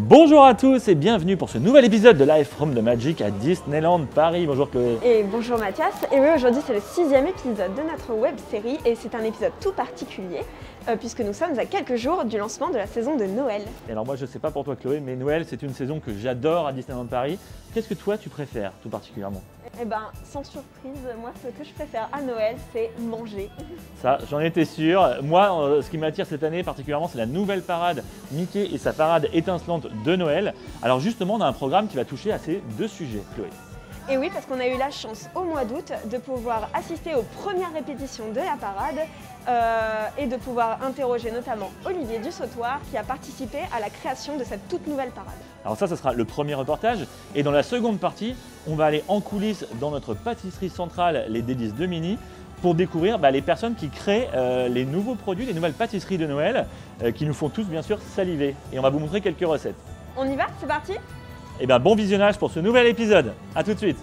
Bonjour à tous et bienvenue pour ce nouvel épisode de Live from the Magic à Disneyland Paris. Bonjour Chloé. Et bonjour Mathias. Et oui, aujourd'hui c'est le 6e épisode de notre web série et c'est un épisode tout particulier puisque nous sommes à quelques jours du lancement de la saison de Noël. Et alors moi je sais pas pour toi Chloé, mais Noël c'est une saison que j'adore à Disneyland Paris. Qu'est-ce que toi tu préfères tout particulièrement? Eh ben sans surprise, moi ce que je préfère à Noël c'est manger. Ça j'en étais sûr. Moi ce qui m'attire cette année particulièrement c'est la nouvelle parade Mickey et sa parade étincelante de Noël. Alors justement on a un programme qui va toucher à ces deux sujets Chloé. Et oui, parce qu'on a eu la chance au mois d'août de pouvoir assister aux premières répétitions de la parade et de pouvoir interroger notamment Olivier Dussautoir qui a participé à la création de cette toute nouvelle parade. Alors ça sera le premier reportage et dans la seconde partie, on va aller en coulisses dans notre pâtisserie centrale, les Délices de Mini, pour découvrir les personnes qui créent les nouveaux produits, les nouvelles pâtisseries de Noël qui nous font tous bien sûr saliver. Et on va vous montrer quelques recettes. On y va? C'est parti? Eh bien, bon visionnage pour ce nouvel épisode. A tout de suite.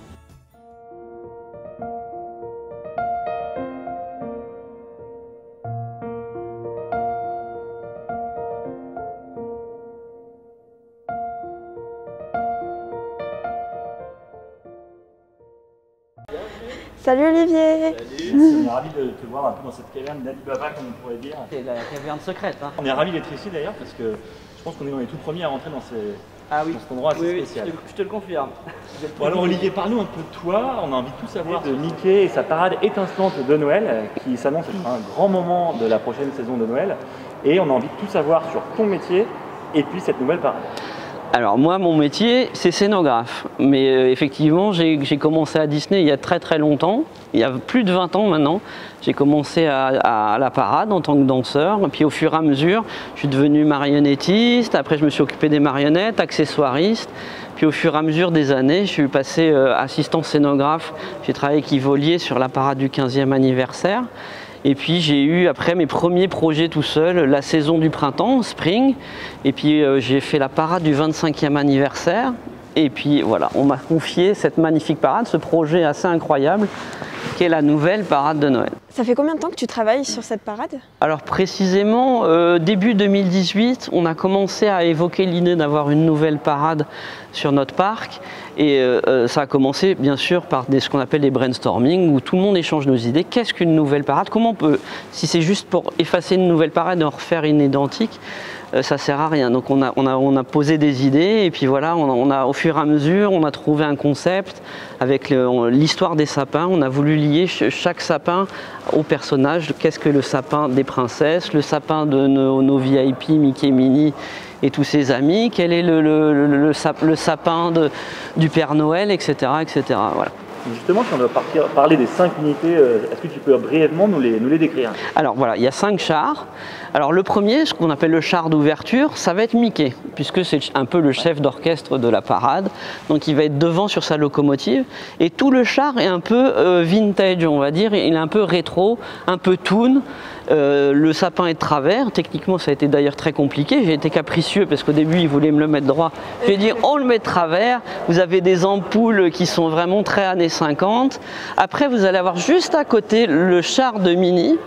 Salut Olivier. Salut, on est ravis de te voir un peu dans cette caverne d'Ali Baba, comme on pourrait dire. C'est la caverne secrète. Hein. On est ravis d'être ici d'ailleurs parce que je pense qu'on est dans les tout premiers à rentrer dans cet endroit assez spécial. Je te le confirme. Bon alors Olivier, parle-nous un peu de toi. On a envie de tout savoir de Mickey et sa parade étincelante de Noël qui s'annonce être un grand moment de la prochaine saison de Noël. Et on a envie de tout savoir sur ton métier et puis cette nouvelle parade. Alors moi, mon métier, c'est scénographe. Mais effectivement, j'ai commencé à Disney il y a très longtemps. Il y a plus de 20 ans maintenant. J'ai commencé à la parade en tant que danseur. Et puis au fur et à mesure, je suis devenu marionnettiste. Après, je me suis occupé des marionnettes, accessoiriste. Puis au fur et à mesure des années, je suis passé assistant scénographe. J'ai travaillé avec Yves Ollier sur la parade du 15e anniversaire. Et puis j'ai eu après mes premiers projets tout seul, la saison du printemps, Spring. Et puis j'ai fait la parade du 25e anniversaire. Et puis voilà, on m'a confié cette magnifique parade, ce projet assez incroyable, qui est la nouvelle parade de Noël. Ça fait combien de temps que tu travailles sur cette parade? Alors précisément, début 2018, on a commencé à évoquer l'idée d'avoir une nouvelle parade sur notre parc. Et ça a commencé bien sûr par ce qu'on appelle des brainstorming, où tout le monde échange nos idées. Qu'est-ce qu'une nouvelle parade? Comment on peut, si c'est juste pour effacer une nouvelle parade et en refaire une identique, ça sert à rien. Donc on a posé des idées et puis voilà, on a au fur et à mesure, on a trouvé un concept avec l'histoire des sapins. On a voulu lier chaque sapin au personnage. Qu'est-ce que le sapin des princesses, le sapin de nos VIP, Mickey, Minnie et tous ses amis, quel est le sapin du Père Noël, etc. etc. Voilà. Justement, si on doit parler des 5 unités, est-ce que tu peux brièvement nous les décrire? Alors voilà, il y a 5 chars. Alors le premier, ce qu'on appelle le char d'ouverture, ça va être Mickey, puisque c'est un peu le chef d'orchestre de la parade. Donc il va être devant sur sa locomotive. Et tout le char est un peu vintage, on va dire. Il est un peu rétro, un peu toon. Le sapin est de travers. Techniquement, ça a été d'ailleurs très compliqué. J'ai été capricieux parce qu'au début, ils voulaient me le mettre droit. J'ai dit, on le met de travers. Vous avez des ampoules qui sont vraiment très années 50. Après, vous allez avoir juste à côté le char de Minnie.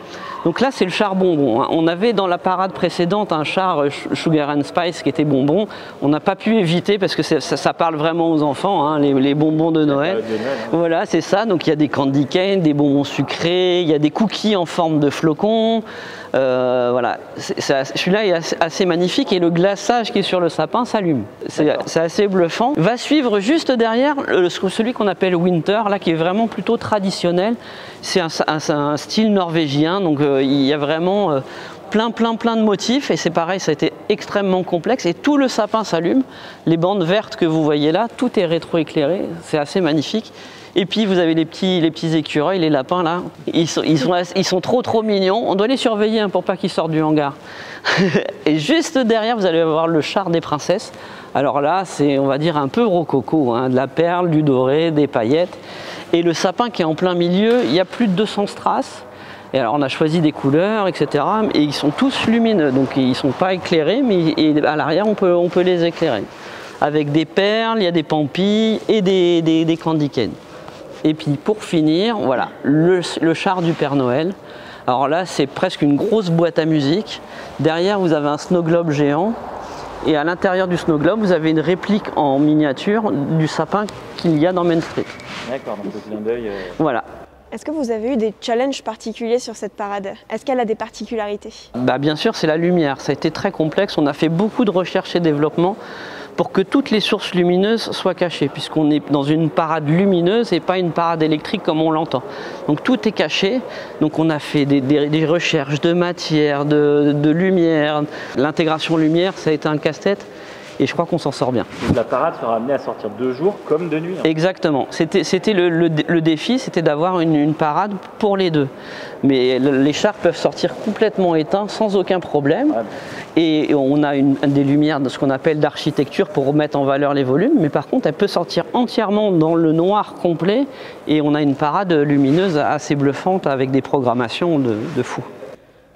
Donc là, c'est le char bonbon. On avait dans la parade précédente un char Sugar and Spice qui était bonbon. On n'a pas pu éviter parce que ça parle vraiment aux enfants, hein, les bonbons de Noël. Voilà, c'est ça. Donc il y a des candy cane, des bonbons sucrés, il y a des cookies en forme de flocons. Voilà, celui-là est assez magnifique et le glaçage qui est sur le sapin s'allume. C'est assez bluffant. Va suivre juste derrière celui qu'on appelle Winter, là qui est vraiment plutôt traditionnel. C'est un style norvégien, donc il y a vraiment plein de motifs et c'est pareil, ça a été extrêmement complexe et tout le sapin s'allume. Les bandes vertes que vous voyez là, tout est rétroéclairé, c'est assez magnifique. Et puis vous avez les petits écureuils, les lapins là, ils sont trop mignons. On doit les surveiller hein, pour pas qu'ils sortent du hangar. Et juste derrière, vous allez avoir le char des princesses. Alors là, c'est on va dire un peu rococo, hein, de la perle, du doré, des paillettes. Et le sapin qui est en plein milieu, il y a plus de 200 strass. Et alors on a choisi des couleurs, etc. Et ils sont tous lumineux, donc ils ne sont pas éclairés, mais à l'arrière on peut les éclairer. Avec des perles, il y a des pampilles et des candy cane. Et puis pour finir, voilà, le char du Père Noël. Alors là, c'est presque une grosse boîte à musique. Derrière, vous avez un snow globe géant. Et à l'intérieur du Snow Globe, vous avez une réplique en miniature du sapin qu'il y a dans Main Street. D'accord, donc le clin d'œil. Voilà. Est-ce que vous avez eu des challenges particuliers sur cette parade? Est-ce qu'elle a des particularités? Bien sûr, c'est la lumière. Ça a été très complexe. On a fait beaucoup de recherche et développement pour que toutes les sources lumineuses soient cachées, puisqu'on est dans une parade lumineuse et pas une parade électrique comme on l'entend. Donc tout est caché. Donc on a fait des recherches de matière, de lumière. L'intégration lumière, ça a été un casse-tête. Et je crois qu'on s'en sort bien. Donc la parade sera amenée à sortir de jour comme de nuit. Exactement. C'était le défi, c'était d'avoir une parade pour les deux. Mais les chars peuvent sortir complètement éteints sans aucun problème. Ouais. Et on a des lumières de ce qu'on appelle d'architecture pour remettre en valeur les volumes. Mais par contre, elle peut sortir entièrement dans le noir complet. Et on a une parade lumineuse assez bluffante avec des programmations de fou.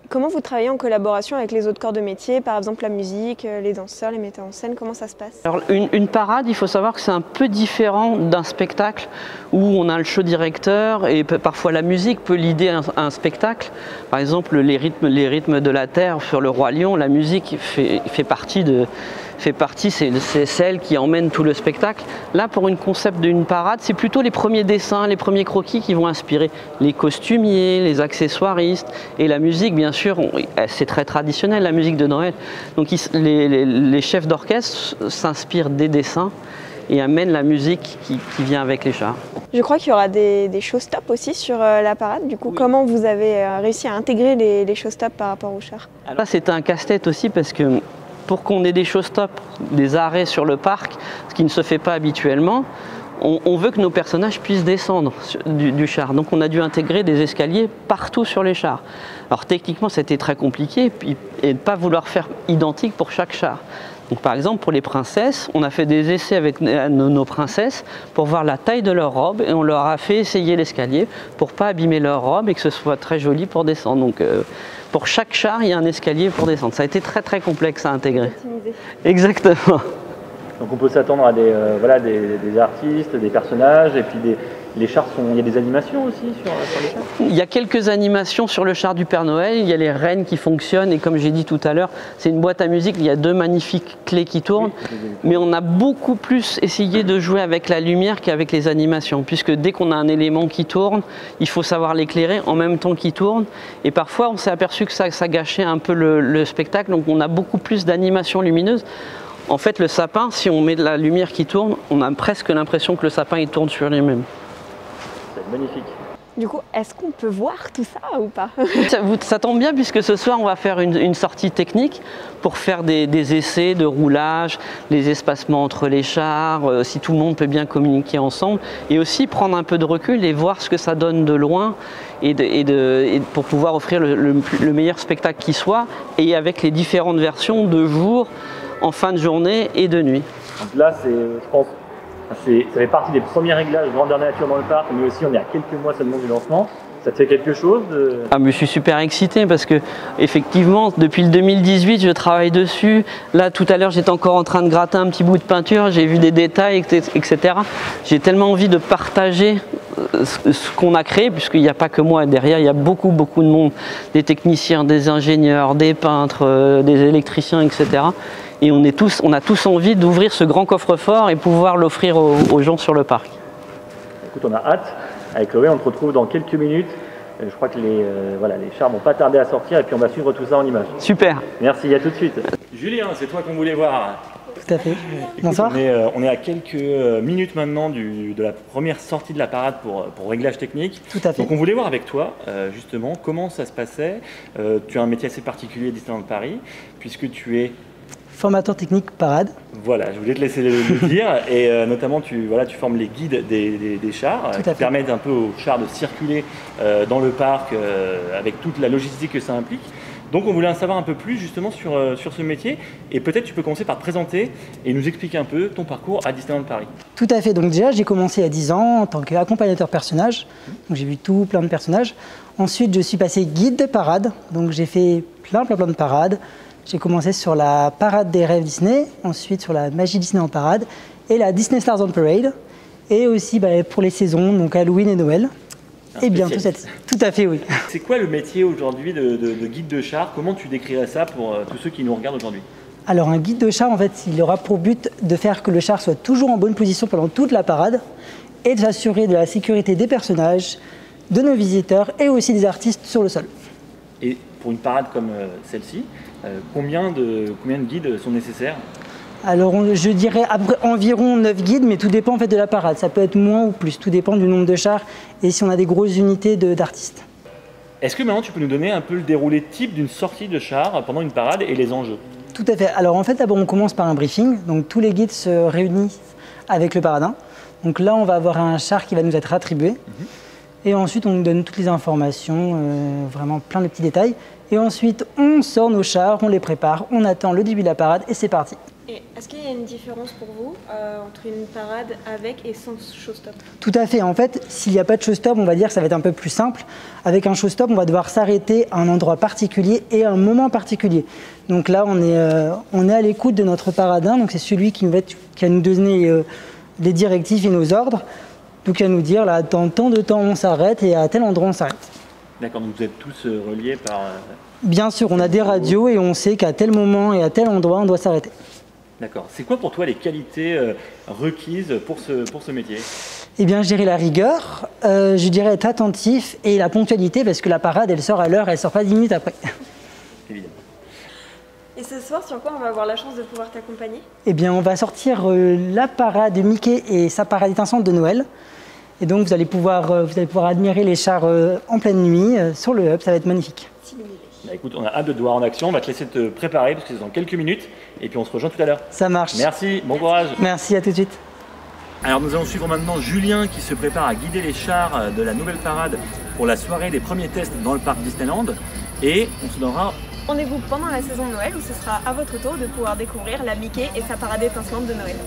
Comment vous travaillez en collaboration avec les autres corps de métier, par exemple la musique, les danseurs, les metteurs en scène, comment ça se passe? Alors une parade, il faut savoir que c'est un peu différent d'un spectacle où on a le show directeur et parfois la musique peut leader un spectacle. Par exemple, les rythmes de la Terre sur le Roi Lion, la musique fait partie, c'est celle qui emmène tout le spectacle. Là, pour une concept d'une parade, c'est plutôt les premiers dessins, les premiers croquis qui vont inspirer les costumiers, les accessoiristes et la musique, bien sûr, c'est très traditionnel, la musique de Noël. Donc les chefs d'orchestre s'inspirent des dessins et amènent la musique qui vient avec les chars. Je crois qu'il y aura des showstops aussi sur la parade. Du coup, comment vous avez réussi à intégrer les showstops par rapport aux chars? Là, c'était un casse-tête aussi parce que pour qu'on ait des showstops, des arrêts sur le parc, ce qui ne se fait pas habituellement, on veut que nos personnages puissent descendre du char. Donc on a dû intégrer des escaliers partout sur les chars. Alors techniquement, c'était très compliqué et de ne pas vouloir faire identique pour chaque char. Donc, par exemple, pour les princesses, on a fait des essais avec nos princesses pour voir la taille de leur robe et on leur a fait essayer l'escalier pour ne pas abîmer leur robe et que ce soit très joli pour descendre. Donc, pour chaque char, il y a un escalier pour descendre. Ça a été très très complexe à intégrer. Exactement. Donc on peut s'attendre à des artistes, des personnages, et puis les chars il y a des animations aussi sur les chars? Il y a quelques animations sur le char du Père Noël, il y a les rennes qui fonctionnent, et comme j'ai dit tout à l'heure, c'est une boîte à musique, il y a 2 magnifiques clés qui tournent, mais on a beaucoup plus essayé de jouer avec la lumière qu'avec les animations, puisque dès qu'on a un élément qui tourne, il faut savoir l'éclairer en même temps qu'il tourne, et parfois on s'est aperçu que ça gâchait un peu le spectacle, donc on a beaucoup plus d'animations lumineuses. En fait, le sapin, si on met de la lumière qui tourne, on a presque l'impression que le sapin il tourne sur lui-même. C'est magnifique. Du coup, est-ce qu'on peut voir tout ça ou pas? Ça tombe bien puisque ce soir, on va faire une sortie technique pour faire des essais de roulage, les espacements entre les chars, si tout le monde peut bien communiquer ensemble, et aussi prendre un peu de recul et voir ce que ça donne de loin et pour pouvoir offrir le meilleur spectacle qui soit, et avec les différentes versions de jour, en fin de journée et de nuit. Donc là, je pense, ça fait partie des premiers réglages grandeur nature dans le parc, mais aussi on est à quelques mois seulement du lancement. Ça te fait quelque chose mais je suis super excité parce que effectivement depuis le 2018 je travaille dessus. Là tout à l'heure j'étais encore en train de gratter un petit bout de peinture, j'ai vu des détails, etc. J'ai tellement envie de partager ce qu'on a créé, puisqu'il n'y a pas que moi derrière, il y a beaucoup de monde, des techniciens, des ingénieurs, des peintres, des électriciens, etc. Et on a tous envie d'ouvrir ce grand coffre-fort et pouvoir l'offrir aux gens sur le parc. Écoute, on a hâte. Avec Chloé, on te retrouve dans quelques minutes. Je crois que les chars vont pas tarder à sortir et puis on va suivre tout ça en images. Super. Merci, à tout de suite. Julien, c'est toi qu'on voulait voir. Tout à fait. Écoute, Bonsoir. On est à quelques minutes maintenant de la première sortie de la parade pour réglage technique. Tout à fait. Donc on voulait voir avec toi justement comment ça se passait. Tu as un métier assez particulier à Disneyland Paris puisque tu es formateur technique parade. Voilà, je voulais te laisser le dire. Et notamment, tu formes les guides des chars qui permettent un peu aux chars de circuler dans le parc avec toute la logistique que ça implique. Donc on voulait en savoir un peu plus justement sur ce métier. Et peut-être tu peux commencer par te présenter et nous expliquer un peu ton parcours à Disneyland Paris. Tout à fait. Donc déjà, j'ai commencé à 10 ans en tant qu'accompagnateur personnage. Donc j'ai vu plein de personnages. Ensuite, je suis passé guide de parade. Donc j'ai fait plein de parades. J'ai commencé sur la parade des rêves Disney, ensuite sur la magie Disney en parade et la Disney Stars on Parade. Et aussi pour les saisons, donc Halloween et Noël. Et bientôt tout à fait, oui. C'est quoi le métier aujourd'hui de guide de char? Comment tu décrirais ça pour tous ceux qui nous regardent aujourd'hui? Alors un guide de char, en fait, il aura pour but de faire que le char soit toujours en bonne position pendant toute la parade et de s'assurer de la sécurité des personnages, de nos visiteurs et aussi des artistes sur le sol. Et pour une parade comme celle-ci, combien de guides sont nécessaires? Alors je dirais environ 9 guides, mais tout dépend en fait de la parade. Ça peut être moins ou plus, tout dépend du nombre de chars et si on a des grosses unités d'artistes. Est-ce que maintenant tu peux nous donner un peu le déroulé type d'une sortie de char pendant une parade et les enjeux? Tout à fait. Alors en fait d'abord on commence par un briefing, donc tous les guides se réunissent avec le paradin. Donc là on va avoir un char qui va nous être attribué. Et ensuite, on nous donne toutes les informations, vraiment plein de petits détails. Et ensuite, on sort nos chars, on les prépare, on attend le début de la parade et c'est parti. Et est-ce qu'il y a une différence pour vous entre une parade avec et sans showstop? Tout à fait. En fait, s'il n'y a pas de showstop, on va dire que ça va être un peu plus simple. Avec un showstop, on va devoir s'arrêter à un endroit particulier et à un moment particulier. Donc là, on est à l'écoute de notre paradin. Donc c'est celui qui va nous donner les directives et nos ordres. Donc à nous dire, là, dans tant de temps on s'arrête et à tel endroit on s'arrête. D'accord, donc vous êtes tous reliés par... Bien sûr, on a des radios et on sait qu'à tel moment et à tel endroit on doit s'arrêter. D'accord. C'est quoi pour toi les qualités requises pour ce métier? Eh bien, je dirais la rigueur, je dirais être attentif et la ponctualité parce que la parade, elle sort à l'heure, elle sort pas 10 minutes après. Évidemment. Et ce soir, sur quoi on va avoir la chance de pouvoir t'accompagner? Eh bien, on va sortir la parade de Mickey et sa parade étincelante de Noël. Et donc, vous allez pouvoir admirer les chars en pleine nuit sur le hub, ça va être magnifique. Bah, écoute, on a hâte de te voir en action, on va te laisser te préparer parce que c'est dans quelques minutes et puis on se rejoint tout à l'heure. Ça marche. Merci, bon courage. Merci, à tout de suite. Alors nous allons suivre maintenant Julien qui se prépare à guider les chars de la nouvelle parade pour la soirée des premiers tests dans le parc Disneyland et on se donnera Rendez-vous pendant la saison de Noël où ce sera à votre tour de pouvoir découvrir la Mickey et sa parade étincelante de Noël.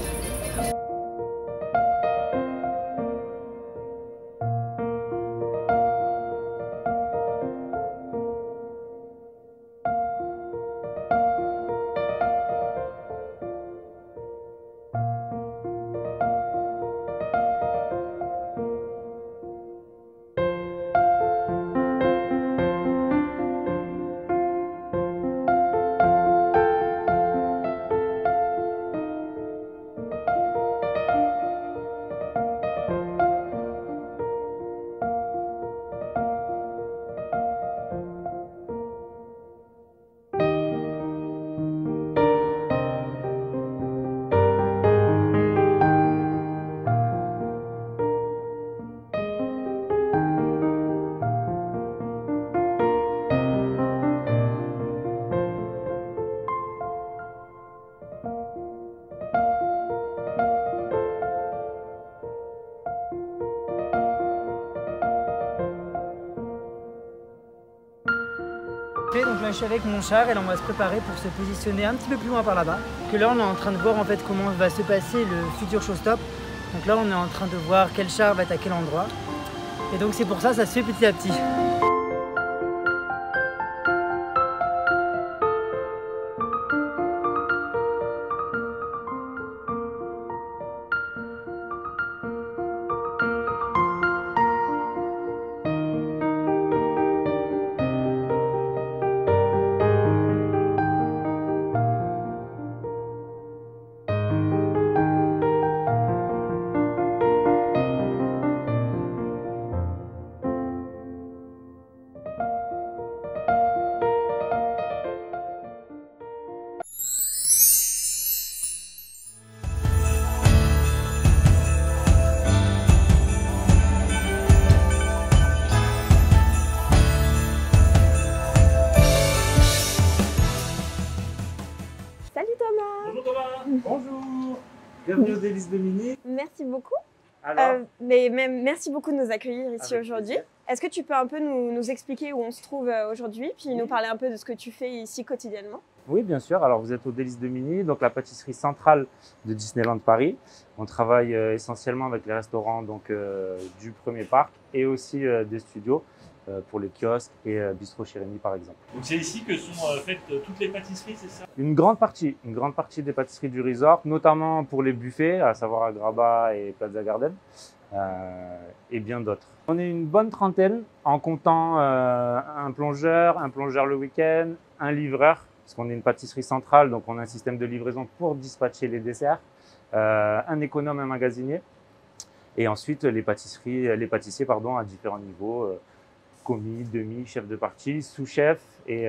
Donc là je suis avec mon char et là on va se préparer pour se positionner un petit peu plus loin par là-bas. Que là on est en train de voir en fait comment va se passer le futur showstop. Donc là on est en train de voir quel char va être à quel endroit. Et donc c'est pour ça, ça se fait petit à petit. Bonjour, bienvenue aux Délices de Mini. Merci beaucoup. Alors, Merci beaucoup de nous accueillir ici avec aujourd'hui. plaisir. Est-ce que tu peux un peu nous expliquer où on se trouve aujourd'hui, puis nous parler un peu de ce que tu fais ici quotidiennement? Oui, bien sûr. Alors, vous êtes aux Délices de Mini, donc la pâtisserie centrale de Disneyland Paris. On travaille essentiellement avec les restaurants du premier parc et aussi des studios pour les kiosques et Bistro Chirini par exemple. Donc c'est ici que sont faites toutes les pâtisseries, c'est ça? Une grande partie des pâtisseries du resort, notamment pour les buffets, à savoir Agrabah et Plaza Garden, et bien d'autres. On est une bonne trentaine en comptant un plongeur le week-end, un livreur parce qu'on est une pâtisserie centrale, donc on a un système de livraison pour dispatcher les desserts, un économe, un magasinier, et ensuite les pâtissiers à différents niveaux, commis, demi, chef de partie, sous-chef et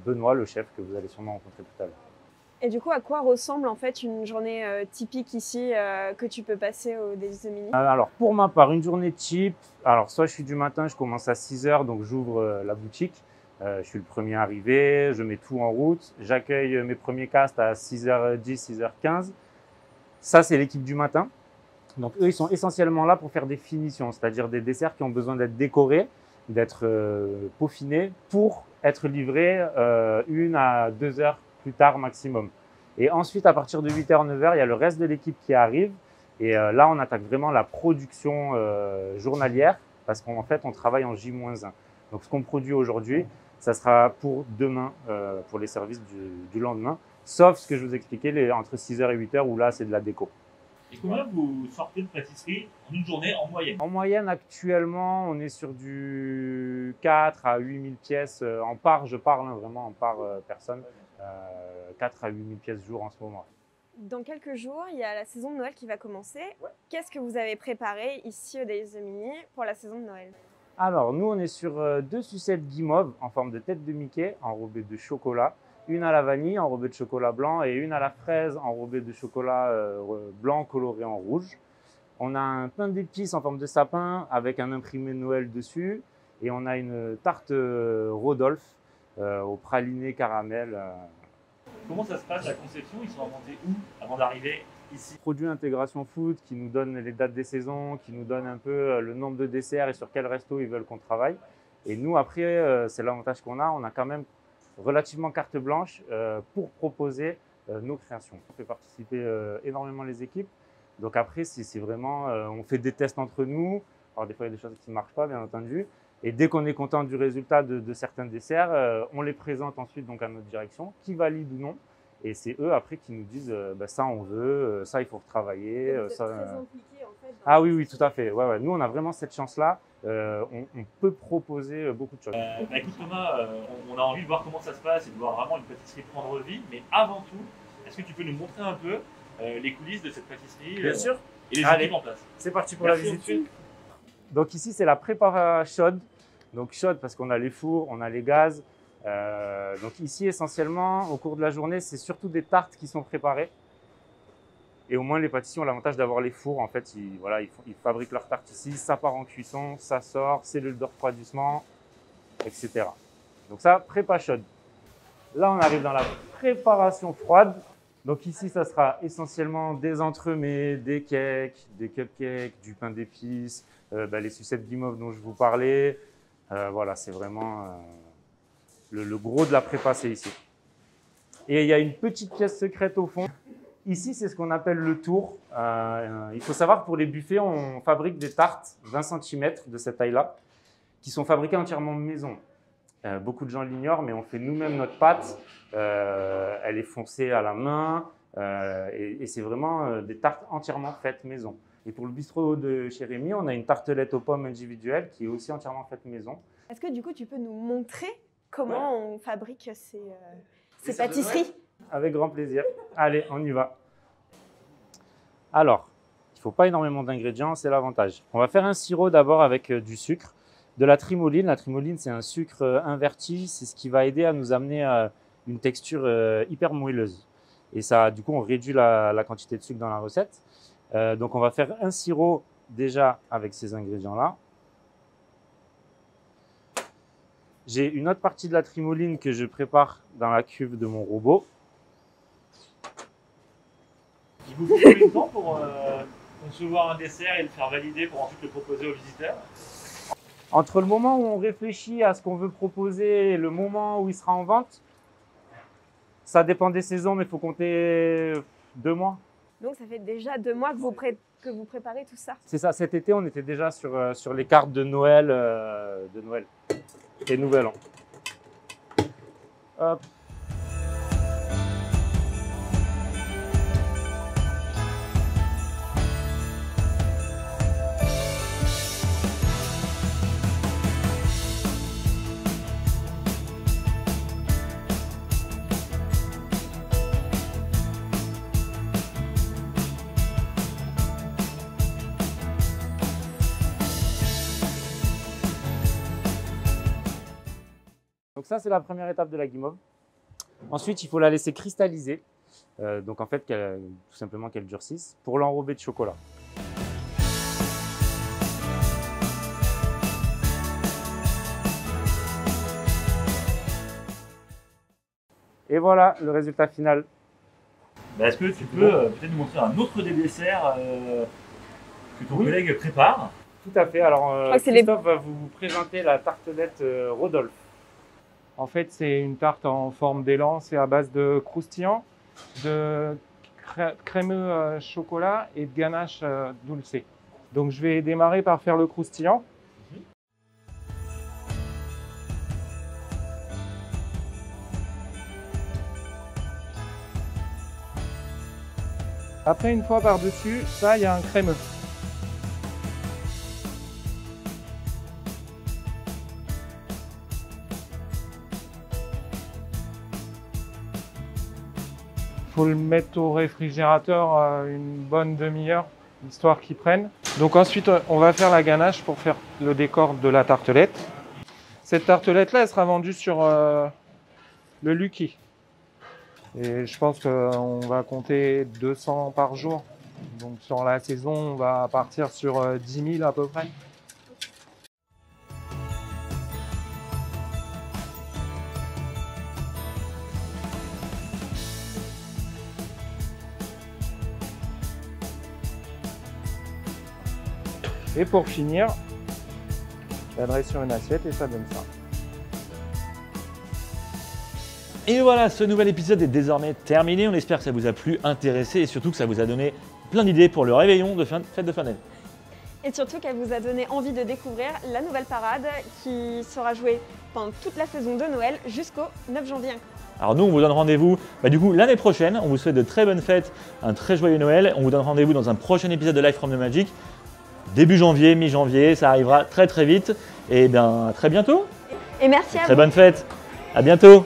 Benoît, le chef que vous allez sûrement rencontrer tout à l'heure. Et du coup, à quoi ressemble en fait une journée typique ici que tu peux passer au Délices de Mini? Alors pour ma part, une journée type, alors soit je suis du matin, je commence à 6 h, donc j'ouvre la boutique. Je suis le premier arrivé, je mets tout en route, j'accueille mes premiers castes à 6h10, 6h15. Ça, c'est l'équipe du matin. Donc eux, ils sont essentiellement là pour faire des finitions, c'est-à-dire des desserts qui ont besoin d'être décorés, d'être peaufinés pour être livrés 1 à 2 heures plus tard maximum. Et ensuite, à partir de 8h, 9h, il y a le reste de l'équipe qui arrive. Et là, on attaque vraiment la production journalière parce qu'en fait, on travaille en J-1. Donc, ce qu'on produit aujourd'hui, ça sera pour demain, pour les services du lendemain. Sauf ce que je vous expliquais, entre 6h et 8h, où là, c'est de la déco. Et combien vous sortez de pâtisserie en une journée en moyenne? En moyenne, actuellement, on est sur du 4 à 8 000 pièces en part, je parle vraiment en part personne, 4 à 8 000 pièces jour en ce moment. Dans quelques jours, il y a la saison de Noël qui va commencer. Ouais. Qu'est-ce que vous avez préparé ici au Délices de Mini pour la saison de Noël? Alors, nous, on est sur 2 sucettes guimauve en forme de tête de Mickey, enrobées de chocolat. Une à la vanille enrobée de chocolat blanc et une à la fraise enrobée de chocolat blanc coloré en rouge. On a un pain d'épices en forme de sapin avec un imprimé Noël dessus. Et on a une tarte Rodolphe au praliné caramel. Comment ça se passe la conception? Ils sont inventés où avant d'arriver ici? Produit Intégration Food qui nous donne les dates des saisons, qui nous donne un peu le nombre de desserts et sur quel resto ils veulent qu'on travaille. Et nous, après, c'est l'avantage qu'on a. On a quand même relativement carte blanche pour proposer nos créations. On fait participer énormément les équipes. Donc après, c'est vraiment, on fait des tests entre nous. Alors des fois, il y a des choses qui ne marchent pas, bien entendu. Et dès qu'on est content du résultat de certains desserts, on les présente ensuite donc à notre direction, qui valide ou non. Et c'est eux après qui nous disent ça on veut, ça il faut retravailler. Vous êtes ça, très impliqués en fait. Ah oui, tout à fait. Ouais. Nous, on a vraiment cette chance-là. On peut proposer beaucoup de choses. Écoute Thomas, on a envie de voir comment ça se passe et de voir vraiment une pâtisserie prendre vie. Mais avant tout, est-ce que tu peux nous montrer un peu les coulisses de cette pâtisserie? Bien sûr. Et les équipes en place. C'est parti pour la visite. Donc ici, c'est la prépa chaude. Donc chaude parce qu'on a les fours, on a les gaz. Donc ici, essentiellement, au cours de la journée, c'est surtout des tartes qui sont préparées. Et au moins, les pâtissiers ont l'avantage d'avoir les fours. En fait, ils fabriquent leurs tartes ici, ça part en cuisson, ça sort, cellule de refroidissement, etc. Donc ça, prépa chaude. Là, on arrive dans la préparation froide. Donc ici, ça sera essentiellement des entremets, des cakes, des cupcakes, du pain d'épices, les sucettes guimauve dont je vous parlais. Voilà, c'est vraiment le gros de la prépa, c'est ici. Et il y a une petite pièce secrète au fond. Ici, c'est ce qu'on appelle le tour. Il faut savoir que pour les buffets, on fabrique des tartes 20 cm de cette taille-là, qui sont fabriquées entièrement maison. Beaucoup de gens l'ignorent, mais on fait nous-mêmes notre pâte. Elle est foncée à la main et c'est vraiment des tartes entièrement faites maison. Et pour le bistrot de chez Rémi, on a une tartelette aux pommes individuelle qui est aussi entièrement faite maison. Est-ce que du coup, tu peux nous montrer comment on fabrique ces pâtisseries? Avec grand plaisir. Allez, on y va. Alors, il ne faut pas énormément d'ingrédients, c'est l'avantage. On va faire un sirop d'abord avec du sucre, de la trimoline. La trimoline, c'est un sucre inverti. C'est ce qui va aider à nous amener à une texture hyper moelleuse. Et ça, du coup, on réduit la quantité de sucre dans la recette. Donc, on va faire un sirop déjà avec ces ingrédients-là. J'ai une autre partie de la trimoline que je prépare dans la cuve de mon robot. Il vous faut combien de temps pour concevoir un dessert et le faire valider pour ensuite le proposer aux visiteurs? Entre le moment où on réfléchit à ce qu'on veut proposer et le moment où il sera en vente, ça dépend des saisons, mais il faut compter 2 mois. Donc ça fait déjà 2 mois que vous préparez tout ça? C'est ça, cet été on était déjà sur les cartes de Noël et Nouvel An. Hop. Donc ça, c'est la première étape de la guimauve. Ensuite, il faut la laisser cristalliser. Donc en fait, tout simplement qu'elle durcisse pour l'enrober de chocolat. Et voilà le résultat final. Est-ce que tu peux peut-être nous montrer un autre des desserts que ton collègue prépare? Tout à fait. Alors, Christophe va vous présenter la tartelette Rodolphe. En fait, c'est une tarte en forme d'élan. C'est à base de croustillant, de crémeux chocolat et de ganache dulcée. Donc, je vais démarrer par faire le croustillant. Après, une fois par-dessus, ça, il y a un crémeux. Il faut le mettre au réfrigérateur une bonne demi-heure, histoire qu'il prenne. Donc ensuite, on va faire la ganache pour faire le décor de la tartelette. Cette tartelette-là, elle sera vendue sur le Lucky. Et je pense qu'on va compter 200 par jour. Donc sur la saison, on va partir sur 10 000 à peu près. Et pour finir, je l'adresse sur une assiette et ça donne ça. Et voilà, ce nouvel épisode est désormais terminé. On espère que ça vous a plu, intéressé et surtout que ça vous a donné plein d'idées pour le réveillon de fête de fin d'année. Et surtout qu'elle vous a donné envie de découvrir la nouvelle parade qui sera jouée pendant toute la saison de Noël jusqu'au 9 janvier. Alors nous, on vous donne rendez-vous du coup l'année prochaine. On vous souhaite de très bonnes fêtes, un très joyeux Noël. On vous donne rendez-vous dans un prochain épisode de Live from the Magic. Début janvier, mi-janvier, ça arrivera très très vite. Et bien, à très bientôt. Et merci à vous. Très bonne fête. À bientôt.